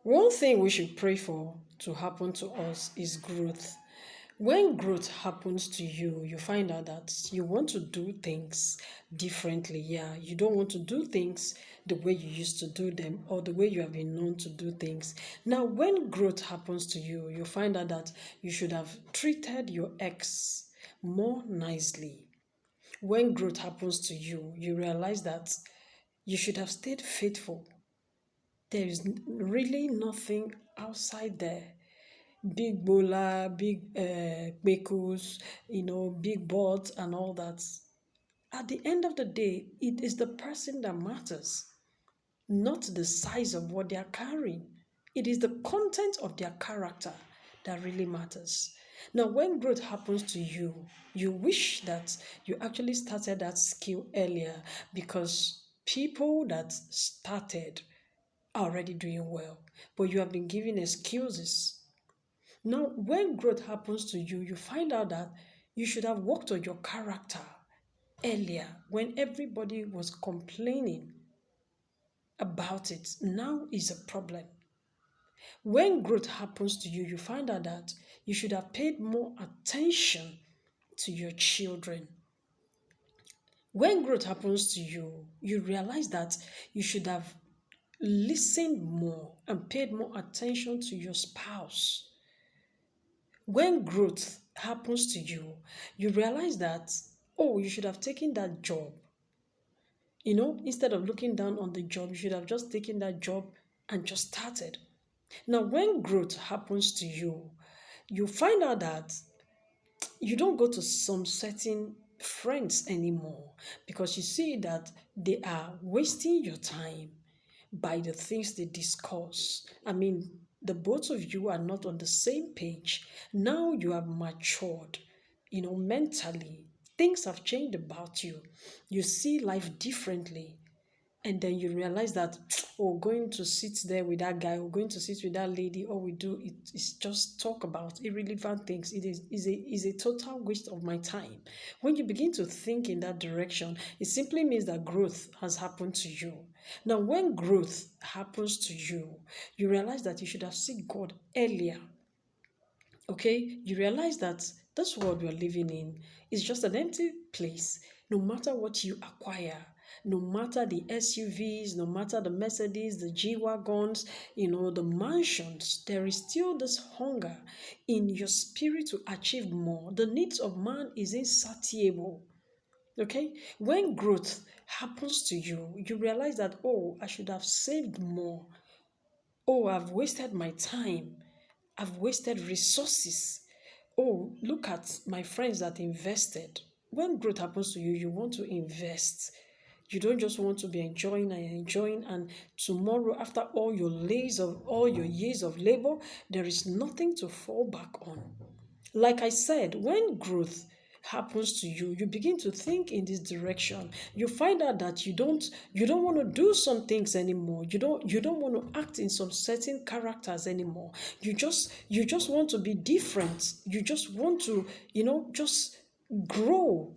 One thing we should pray for to happen to us is growth. When growth happens to you, you find out that you want to do things differently. Yeah, you don't want to do things the way you used to do them or the way you have been known to do things. Now, when growth happens to you, you find out that you should have treated your ex more nicely. When growth happens to you, you realize that you should have stayed faithful. There is really nothing outside there. Big bola, big bekos, big boards and all that. At the end of the day, it is the person that matters, not the size of what they are carrying. It is the content of their character that really matters. Now, when growth happens to you, you wish that you actually started that skill earlier, because people that started are already doing well, but you have been given excuses. Now, when growth happens to you, you find out that you should have worked on your character earlier when everybody was complaining about it. Now is a problem. When growth happens to you, you find out that you should have paid more attention to your children. When growth happens to you, you realize that you should have listened more and paid more attention to your spouse. When growth happens to you, you realize that, oh, you should have taken that job. Instead of looking down on the job, you should have just taken that job and just started. Now, when growth happens to you, you find out that you don't go to some certain friends anymore, because you see that they are wasting your time by the things they discuss. I mean, the both of you are not on the same page. Now you have matured, mentally. Things have changed about you. You see life differently. And then you realize that, oh, going to sit there with that guy or going to sit with that lady, all we do is just talk about irrelevant things. It is a total waste of my time. When you begin to think in that direction, it simply means that growth has happened to you. Now, when growth happens to you, you realize that you should have seen God earlier. Okay, you realize that this world we're living in is just an empty place. No matter what you acquire, no matter the SUVs, no matter the Mercedes, the G-Wagons, the mansions, there is still this hunger in your spirit to achieve more. The needs of man is insatiable. Okay, when growth happens to you, you realize that, oh, I should have saved more. Oh, I've wasted my time. I've wasted resources. Oh, look at my friends that invested. When growth happens to you, you want to invest. You don't just want to be enjoying, and tomorrow, after all your years of labor, there is nothing to fall back on. Like I said, when growth happens to you, you begin to think in this direction. You find out that you don't want to do some things anymore. You don't want to act in some certain characters anymore. You just want to be different. You just want to, just grow.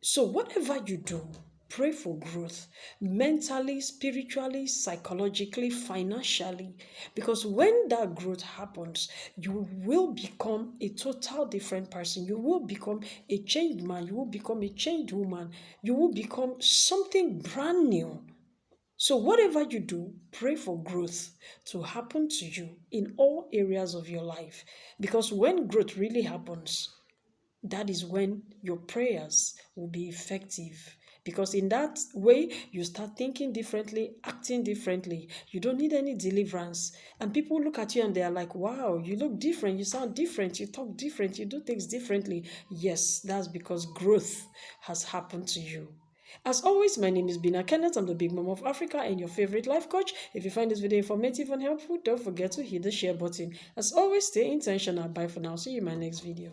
So whatever you do, pray for growth mentally, spiritually, psychologically, financially, because when that growth happens, you will become a total different person. You will become a changed man. You will become a changed woman. You will become something brand new. So whatever you do, pray for growth to happen to you in all areas of your life, because when growth really happens, that is when your prayers will be effective. Because in that way, you start thinking differently, acting differently. You don't need any deliverance. And people look at you and they are like, wow, you look different, you sound different, you talk different, you do things differently. Yes, that's because growth has happened to you. As always, my name is Bina Kenneth. I'm the Big Mom of Africa and your favorite life coach. If you find this video informative and helpful, don't forget to hit the share button. As always, stay intentional. Bye for now. See you in my next video.